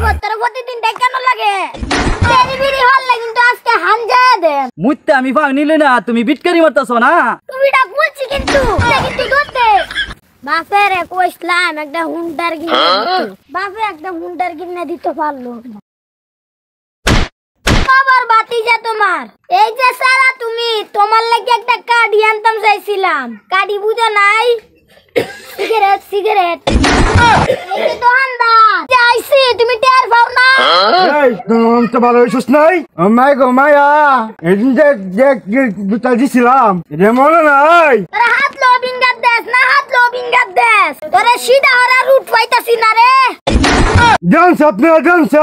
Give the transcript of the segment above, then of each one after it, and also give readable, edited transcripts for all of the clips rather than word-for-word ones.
প্রতিদিন কেন লাগে কিন্তু আজকে হানজা দে মুইতে আমি ভাগ নিলে না তুমি বিটকারি মারতাছো না তুমি ডাক বলছি কিন্তু ধরতে বাপের কইছলাম একটা হুন্ডার কিনে বাপে একটা হুন্ডার কিনে দিতে পারলো খবর বাতিজা তোমার এই যে সারা তুমি তোমার লাগি একটা কার্ড আনতাম চাইছিলাম কার্ডই বুঝো নাই সিগারেট এই যে দোকানদার যাইছি তুমি টের পাও না এই তুমি তো ভালো হইছস নাই মাই গো মায়া এদিন যে দুটা দিছিলাম এটা মনে নাই তোরা হাত লো বিঙ্গার দেশ না হাত লো বিঙ্গার দেশ তোরা সিধা হরা রুট পাইতাছি না রে জানছ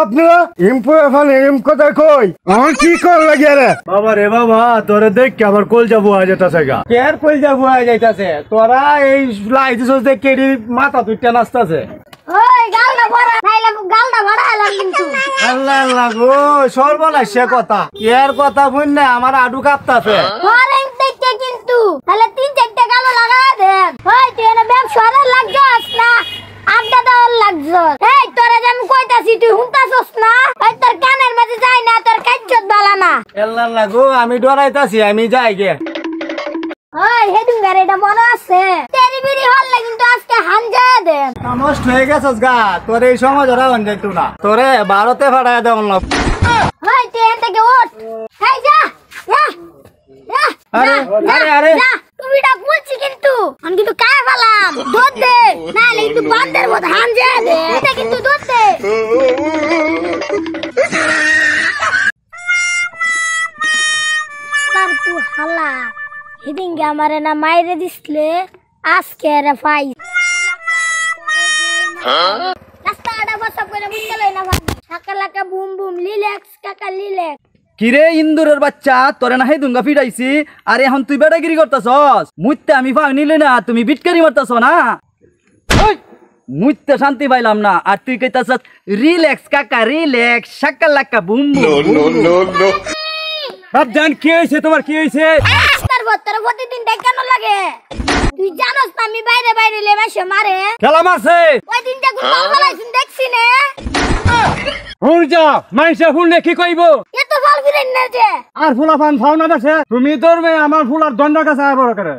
আপনারা ইম্পো এখানে ইম কোথায় কই আমার কি কর লাগে রে বাবা রে বাবা তোরে দেখ কি আমার কল যাবো আজ যাইতাছে গা কের কল যাবো আজ যাইতাছে তোরা এই লাই দিছস যে কেডি মাথা দুইটা নাচতাছে ওই গালটা ভরা গালটা ভরা এলাম কিন্তু আল্লাহ আল্লাহ গো সর্বনাশ সে কথা এর কথা বুঝ না আমার আডু কাঁপতাছে ফরেন থেকে কিন্তু তাহলে 3-4টা গাল লাগা দেন ওই তুই এনে ব্যবসার লাগছস না আড্ডা দেওয়ার লাগছস এই তোরা যে আমি কইতাছি তুই হুনতাছস না এই তোর কানের মাঝে যায় না তোর কাজ্জত বালা না আল্লাহ আল্লাহ গো আমি ডরাইতাছি আমি যাই গে ওই হেদুন গাড়িটা মনে আছে তেরি বিড়ি হল কিন্তু আজকে হানজা দে নষ্ট হয়ে গেছস গা তোর এই সমাজ ওরা হন যাইতো না তোরে ভারতে ফাড়ায় দেওয়ান না ওই তুই এখান থেকে ওঠ এই যা আরে তুমি ডাক বলছি কিন্তু আমি কিন্তু কায় ফেলাম দুধ দে নাহলে কিন্তু বান্দের মত হানজা দে এটা কিন্তু দুধ দে তারপর হালা হিদিঙ্গে আমারে না মাইরে দিছলে আজকে রে পাই রাস্তাটা বসা করে বুঝতে লই না সাকা লাকা বুম বুম লিলেক্স কাকা লিলেক্স কিরে ইন্দুরের বাচ্চা তোরে না হেদুঙ্গা ফিরাইছি আর এখন তুই বেটাগিরি করতাছস মুইতে আমি ভাগ নিলে না তুমি বিটকারি মারতাছো না ওই মুইতে শান্তি পাইলাম না আর তুই কইতাছস রিল্যাক্স কাকা রিল্যাক্স সাকা লাকা বুম বুম নো জান কি হইছে তোমার কি হইছে তার বত্তর প্রতিদিন কেন লাগে তুই জানোস না আমি বাইরে বাইরে লেমাসে মারে খেলা মারছে ওই দিনটা কোন বালাইছিন দেখছি নে হুন যা মাইসে ফুললে কি কইবো এত ফল ফিরেন না যে আর ফুলা পান খাও না দেশে তুমি ধরবে আমার ফুলার দণ্ড কাছে বড় করে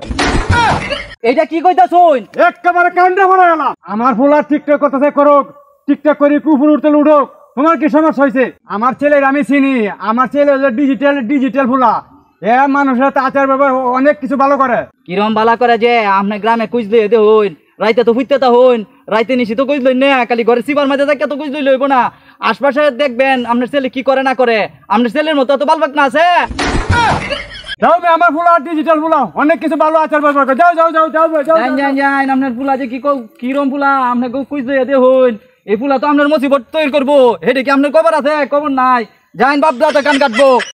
এইটা কি কইতাছুন একেবারে কান্ডা ভরা গেলাম আমার ফুলার টিকটক করতেছে করুক টিকটক করে কুপুর উঠতে উঠুক তোমার কি সমস্যা হয়েছে আমার ছেলের আমি চিনি আমার ছেলে হলো ডিজিটাল ফুলা এ মানুষের আচার ব্যবহার অনেক কিছু ভালো করে কিরম বালা করে যে আপনি গ্রামে কুইজ লই দে হইন রাইতে তো ফুইতে তা হইন রাইতে নিশি তো কুইজ লই না খালি ঘরে সিবার মাঝে থাকে তো কুইজ লইব না আশপাশে দেখবেন আপনার ছেলে কি করে না করে আপনার ছেলের মতো তো বালবাক না আছে যাও আমার ফুলা ডিজিটাল ফুলা অনেক কিছু ভালো আচার ব্যবহার করে যাও যাই আপনার ফুলা যে কিরম ফুলা আপনি কুইজ লই দে হইন এই ফুলা তো আপনার মুসিবত তৈরি করবো হেডে কি আপনার খবর আছে খবর নাই যাইন বাপ দাদা কান কাটবো